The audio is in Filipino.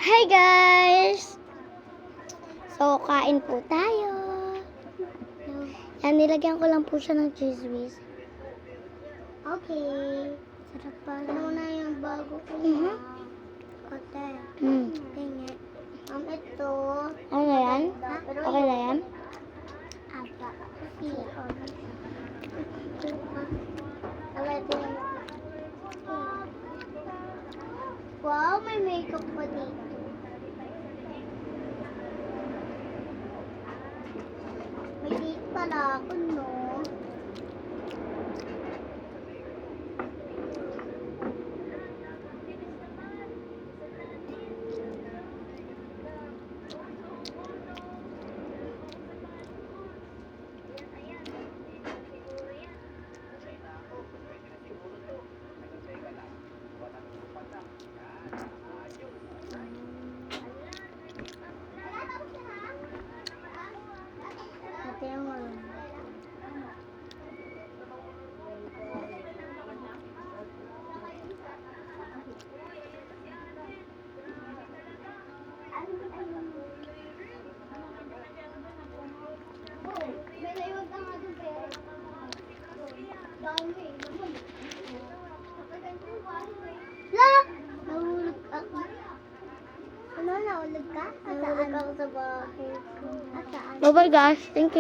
Hi guys! So, kain po tayo. Yan, nilagyan ko lang po siya ng cheese whiz. Okay. Sarap pa. Ano na yung bago ko Kote. Tingin. Ito. Ano yan? Pero Okay na yan? Apa. Wow, may makeup pa dito. May date pala ako, no? Ito yung La! Nahulog ako. Ano, nahulog ka? Nahulog ako sa bahay ko. Bye-bye guys. Thank you.